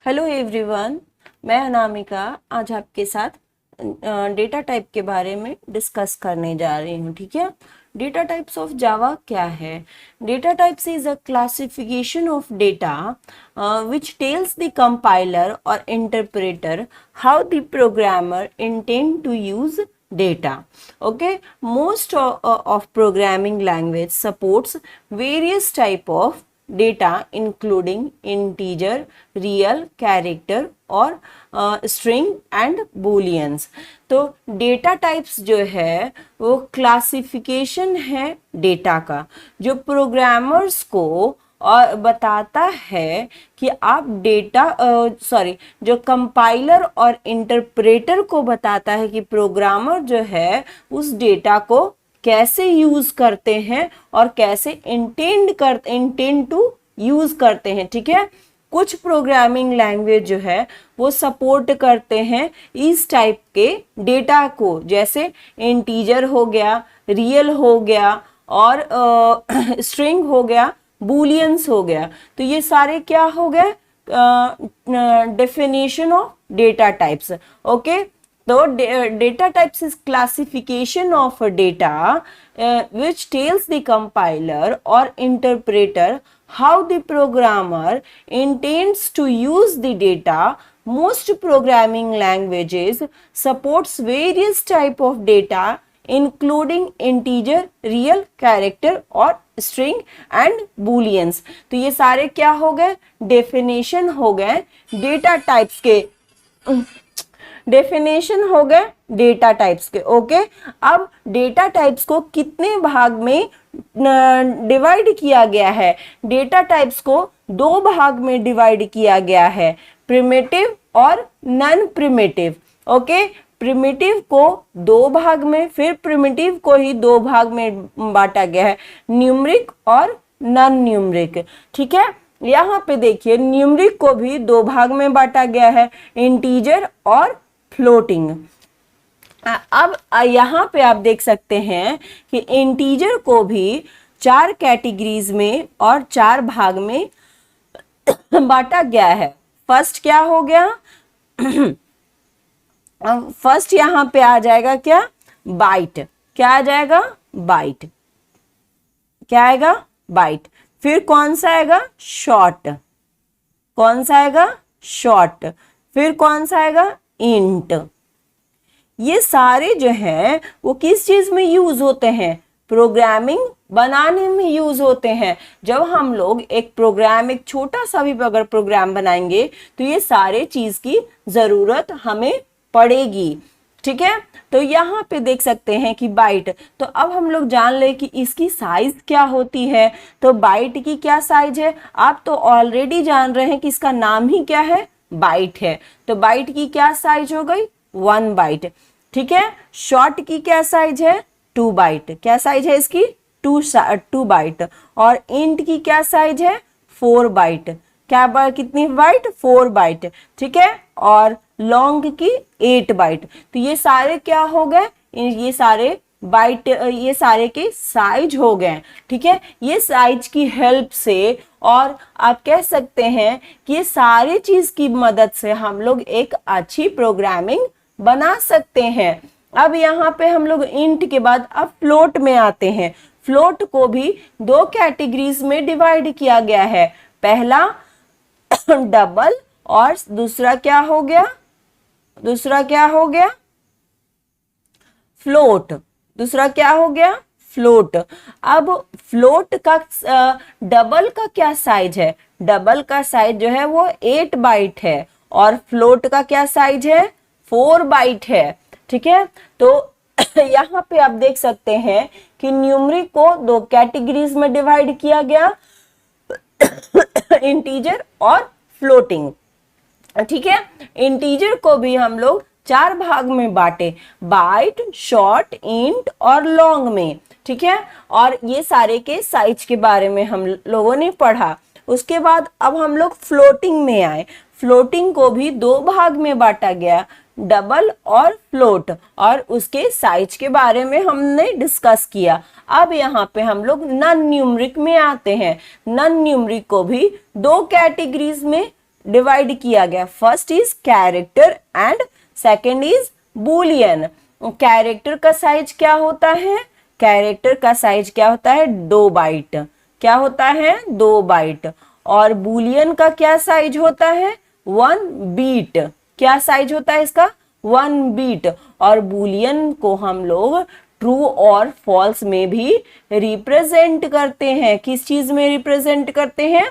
Hello everyone, मैं अनामिका आज आपके साथ डेटा टाइप के बारे में डिस्कस करने जा रही हूँ। ठीक है, डेटा टाइप्स ऑफ जावा क्या है? Data types is a classification of data which tells the compiler or interpreter how the programmer intend to use data. Okay, most of programming language supports various type of data including integer, real, character और string and booleans। तो data types जो है वो classification है data का, जो programmers को और बताता है कि आप डेटा जो कंपाइलर और इंटरप्रेटर को बताता है कि प्रोग्रामर जो है उस डेटा को कैसे यूज करते हैं और कैसे इंटेंड टू यूज करते हैं। ठीक है, कुछ प्रोग्रामिंग लैंग्वेज जो है वो सपोर्ट करते हैं इस टाइप के डेटा को, जैसे इंटीजर हो गया, रियल हो गया और स्ट्रिंग हो गया, बूलियंस हो गया। तो ये सारे क्या हो गए? Definition of data types. Okay, तो data types is classification of a data which tells the compiler or interpreter how the programmer intends to use the data. Most programming languages supports various type of data including integer, real, character और string and booleans। तो ये सारे क्या हो गए? Definition हो गए data types के, डेफिनेशन हो गए डेटा टाइप्स के। ओके, अब डेटा टाइप्स को कितने भाग में डिवाइड किया गया है? डेटा टाइप्स को दो भाग में डिवाइड किया गया है, प्रिमिटिव और नॉन प्रिमिटिव। ओके, प्रिमिटिव को दो भाग में, फिर प्रिमिटिव को ही दो भाग में बांटा गया है, न्यूमरिक और नॉन न्यूमरिक। ठीक है, यहाँ पे देखिए न्यूमरिक को भी दो भाग में बांटा गया है, इंटीजर और फ्लोटिंग। अब यहाँ पे आप देख सकते हैं कि इंटीजर को भी चार कैटेगरीज में और चार भाग में बांटा गया है। फर्स्ट क्या हो गया? फर्स्ट यहाँ पे आ जाएगा क्या? बाइट। क्या आ जाएगा? बाइट। क्या आएगा? बाइट। फिर कौन सा आएगा? शॉर्ट। कौन सा आएगा? शॉर्ट। फिर कौन सा आएगा? इंट। ये सारे जो हैं वो किस चीज में यूज होते हैं? प्रोग्रामिंग बनाने में यूज होते हैं। जब हम लोग एक प्रोग्राम, एक छोटा सा भी अगर प्रोग्राम बनाएंगे तो ये सारे चीज की जरूरत हमें पड़ेगी। ठीक है, तो यहाँ पे देख सकते हैं कि बाइट। तो अब हम लोग जान ले कि इसकी साइज क्या होती है। तो बाइट की क्या साइज है? आप तो ऑलरेडी जान रहे हैं कि इसका नाम ही क्या है? बाइट है। तो बाइट की क्या साइज हो गई? 1 बाइट। ठीक है, शॉर्ट की क्या साइज है? 2 बाइट। क्या साइज है इसकी? 2 बाइट। और इंट की क्या साइज है? 4 बाइट। क्या कितनी बाइट? 4 बाइट। ठीक है, और लॉन्ग की 8 बाइट। तो ये सारे क्या हो गए? ये सारे बाइट, ये सारे के साइज हो गए। ठीक है, ये साइज की हेल्प से और आप कह सकते हैं कि ये सारी चीज की मदद से हम लोग एक अच्छी प्रोग्रामिंग बना सकते हैं। अब यहाँ पे हम लोग इंट के बाद अब फ्लोट में आते हैं। फ्लोट को भी दो कैटेगरीज में डिवाइड किया गया है। पहला डबल और दूसरा क्या हो गया? दूसरा क्या हो गया? फ्लोट। दूसरा क्या हो गया? फ्लोट। अब फ्लोट का डबल का क्या साइज है? डबल का साइज जो है वो 8 बाइट है और फ्लोट का क्या साइज है? 4 बाइट है। ठीक है, तो यहाँ पे आप देख सकते हैं कि न्यूमरिक को दो कैटेगरीज में डिवाइड किया गया, इंटीजर और फ्लोटिंग। ठीक है, इंटीजर को भी हम लोग 4 भाग में बांटे, बाइट, शॉर्ट, इंट और लॉन्ग में। ठीक है, और ये सारे के साइज के बारे में हम लोगों ने पढ़ा। उसके बाद अब हम लोग फ्लोटिंग में आए। फ्लोटिंग को भी दो भाग में बांटा गया, डबल और फ्लोट, और उसके साइज के बारे में हमने डिस्कस किया। अब यहाँ पे हम लोग नॉन न्यूमरिक में आते हैं। नॉन न्यूमरिक को भी दो कैटेगरीज में डिवाइड किया गया। First is character and second is Boolean. Character का साइज क्या होता है? कैरेक्टर का साइज क्या होता है? 2 बाइट। क्या होता है? 2 बाइट। और बूलियन का क्या साइज होता है? 1 बीट। क्या साइज होता है इसका? 1 बीट। और बूलियन को हम लोग ट्रू और फॉल्स में भी रिप्रेजेंट करते हैं। किस चीज में रिप्रेजेंट करते हैं?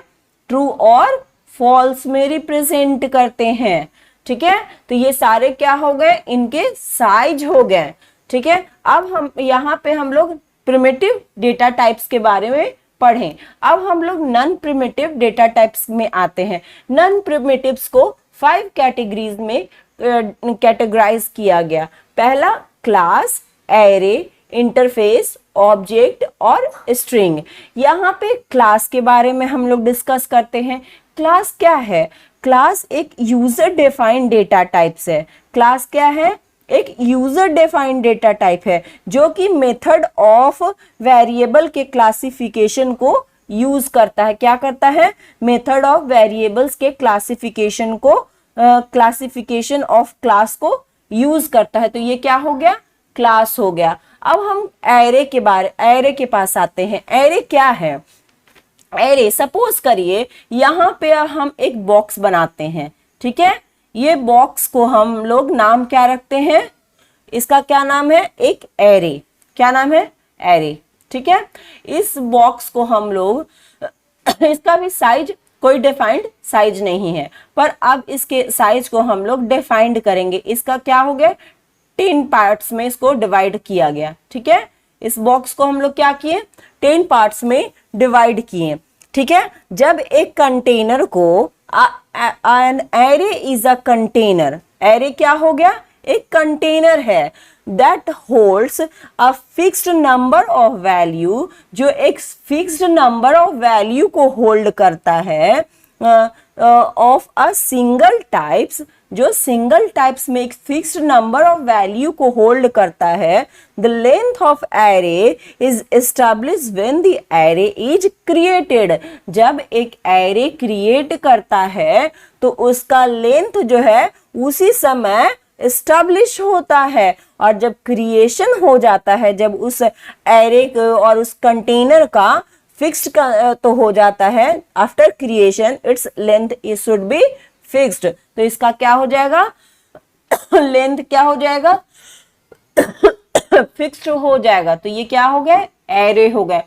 ट्रू और फॉल्स में रिप्रेजेंट करते हैं। ठीक है, तो ये सारे क्या हो गए? इनके साइज हो गए। ठीक है, अब हम यहाँ पे हम लोग प्रिमिटिव डेटा टाइप्स के बारे में पढ़ें। अब हम लोग नॉन प्रिमिटिव डेटा टाइप्स में आते हैं। नॉन प्रिमिटिव्स को 5 कैटेगरीज में कैटेगराइज किया गया। पहला क्लास, एरे, इंटरफेस, ऑब्जेक्ट और स्ट्रिंग। यहाँ पे क्लास के बारे में हम लोग डिस्कस करते हैं। क्लास क्या है? क्लास एक यूजर डिफाइंड डेटा टाइप्स है। क्लास क्या है? एक यूजर डिफाइंड डेटा टाइप है जो कि मेथड ऑफ वेरिएबल के क्लासिफिकेशन को यूज करता है। क्या करता है? मेथड ऑफ वेरिएबल्स के क्लासिफिकेशन को क्लासिफिकेशन ऑफ क्लास को यूज करता है। तो ये क्या हो गया? क्लास हो गया। अब हम एरे के पास आते हैं। एरे क्या है? एरे, सपोज करिए यहाँ पे हम एक बॉक्स बनाते हैं। ठीक है, ये बॉक्स को हम लोग नाम क्या रखते हैं? इसका क्या नाम है? एक एरे। क्या नाम है? एरे। ठीक है, इस बॉक्स को हम लोग इसका भी साइज कोई डिफाइंड साइज नहीं है, पर अब इसके साइज को हम लोग डिफाइंड करेंगे। इसका क्या हो गया? 10 पार्ट्स में इसको डिवाइड किया गया। ठीक है, इस बॉक्स को हम लोग क्या किए? 10 पार्ट्स में डिवाइड किए। ठीक है, जब एक कंटेनर को an array is a container, array क्या हो गया? एक कंटेनर है that holds a fixed number of value, जो एक फिक्स्ड नंबर ऑफ वैल्यू को होल्ड करता है ऑफ अ सिंगल टाइप्स, जो सिंगल टाइप्स में एक फिक्स्ड नंबर ऑफ वैल्यू को होल्ड करता है। The length of array is established when the array is created. जब एक एरे क्रिएट करता है तो उसका लेंथ जो है उसी समय एस्टैब्लिश होता है, और जब क्रिएशन हो जाता है, जब उस एरे और उस कंटेनर का फिक्स्ड का तो हो जाता है, after creation its length is should be fixed. तो इसका क्या हो जाएगा? लेंथ क्या हो जाएगा? फिक्स्ड हो जाएगा। तो ये क्या हो गया? एरे हो गए।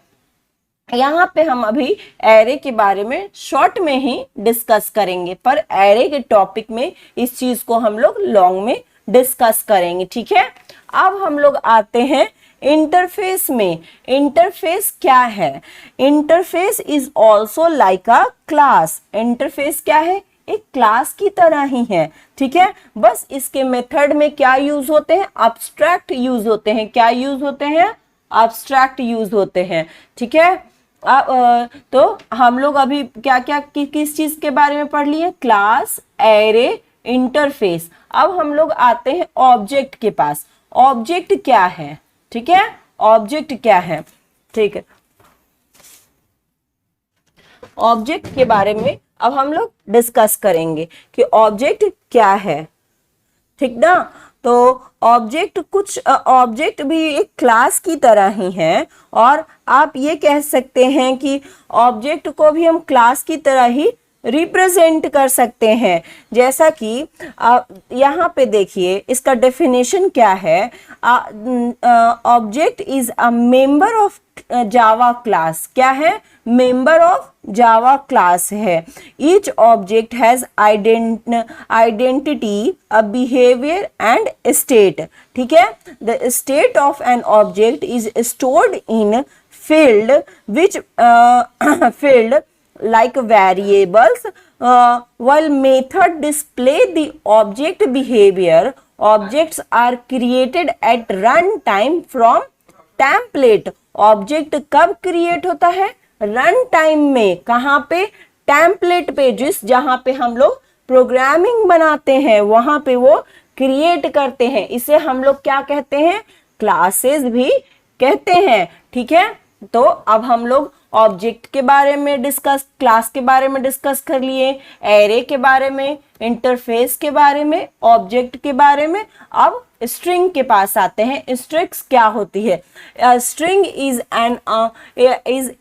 यहाँ पे हम अभी एरे के बारे में शॉर्ट में ही डिस्कस करेंगे, पर एरे के टॉपिक में इस चीज को हम लोग लॉन्ग में डिस्कस करेंगे। ठीक है, अब हम लोग आते हैं इंटरफेस में। इंटरफेस क्या है? Interface is also like a class. Interface क्या है? एक क्लास की तरह ही है। ठीक है, बस इसके मेथड में क्या यूज होते हैं? अब्स्ट्रैक्ट यूज होते हैं। क्या यूज होते हैं? अब्स्ट्रैक्ट यूज होते हैं। ठीक है, तो हम लोग अभी क्या क्या किस चीज के बारे में पढ़ लिए? Class, array, interface. अब हम लोग आते हैं ऑब्जेक्ट के पास। ऑब्जेक्ट क्या है? ठीक है, ऑब्जेक्ट क्या है? ठीक है, ऑब्जेक्ट के बारे में अब हम लोग डिस्कस करेंगे कि ऑब्जेक्ट क्या है। ठीक ना, तो ऑब्जेक्ट भी एक क्लास की तरह ही है, और आप ये कह सकते हैं कि ऑब्जेक्ट को भी हम क्लास की तरह ही रिप्रेजेंट कर सकते हैं। जैसा कि यहाँ पे देखिए इसका डेफिनेशन क्या है? Object is a member of Java class. क्या है? मेंबर ऑफ जावा क्लास है। Each object has identity, a behaviour and state. ठीक है, the state of an object is stored in field which field like variables, while method display the object behavior. Objects are created at run time from template. Object कब create होता है? Run time में। कहाँ पे? Template पे, जहां पे हम लोग प्रोग्रामिंग बनाते हैं वहां पे वो क्रिएट करते हैं। इसे हम लोग क्या कहते हैं? क्लासेस भी कहते हैं। ठीक है, तो अब हम लोग ऑब्जेक्ट के बारे में डिस्कस, क्लास के बारे में डिस्कस कर लिए, एरे के बारे में, इंटरफेस के बारे में, ऑब्जेक्ट के बारे में। अब स्ट्रिंग के पास आते हैं। स्ट्रिंग्स क्या होती है? String is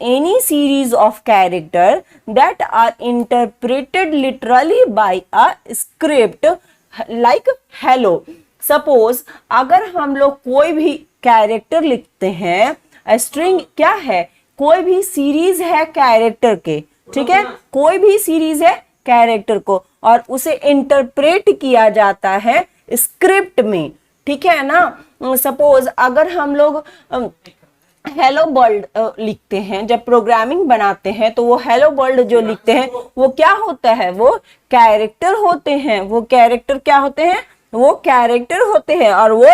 any series of character that are interpreted literally by a script like hello. Suppose अगर हम लोग कोई भी कैरेक्टर लिखते हैं, स्ट्रिंग क्या है? कोई भी सीरीज है कैरेक्टर के, ठीक है, कोई भी सीरीज है कैरेक्टर को, और उसे इंटरप्रेट किया जाता है स्क्रिप्ट में, ठीक है ना। सपोज अगर हम लोग हेलो वर्ल्ड लिखते हैं, जब प्रोग्रामिंग बनाते हैं तो वो हेलो वर्ल्ड जो लिखते हैं वो क्या होता है? वो कैरेक्टर होते हैं। वो कैरेक्टर क्या होते हैं? वो कैरेक्टर होते हैं, और वो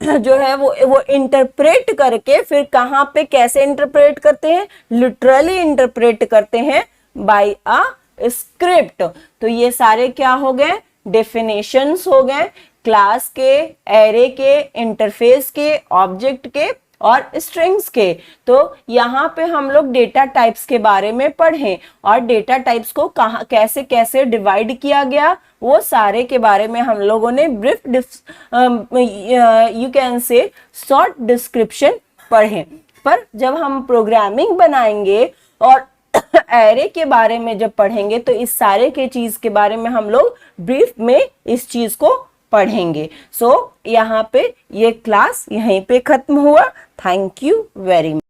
जो है वो इंटरप्रेट करके फिर कहाँ पे कैसे इंटरप्रेट करते हैं? लिटरली इंटरप्रेट करते हैं बाय अ स्क्रिप्ट। तो ये सारे क्या हो गए? डेफिनेशंस हो गए क्लास के, एरे के, इंटरफेस के, ऑब्जेक्ट के और स्ट्रिंग्स के। तो यहाँ पे हम लोग डेटा टाइप्स के बारे में पढ़े, और डेटा टाइप्स को कहाँ कैसे कैसे डिवाइड किया गया वो सारे के बारे में हम लोगों ने brief you can say short description पढ़े। पर जब हम प्रोग्रामिंग बनाएंगे और एरे के बारे में जब पढ़ेंगे तो इस सारे के चीज के बारे में हम लोग ब्रीफ में इस चीज को पढ़ेंगे। सो यहाँ पे ये क्लास यहीं पे खत्म हुआ। Thank you very much.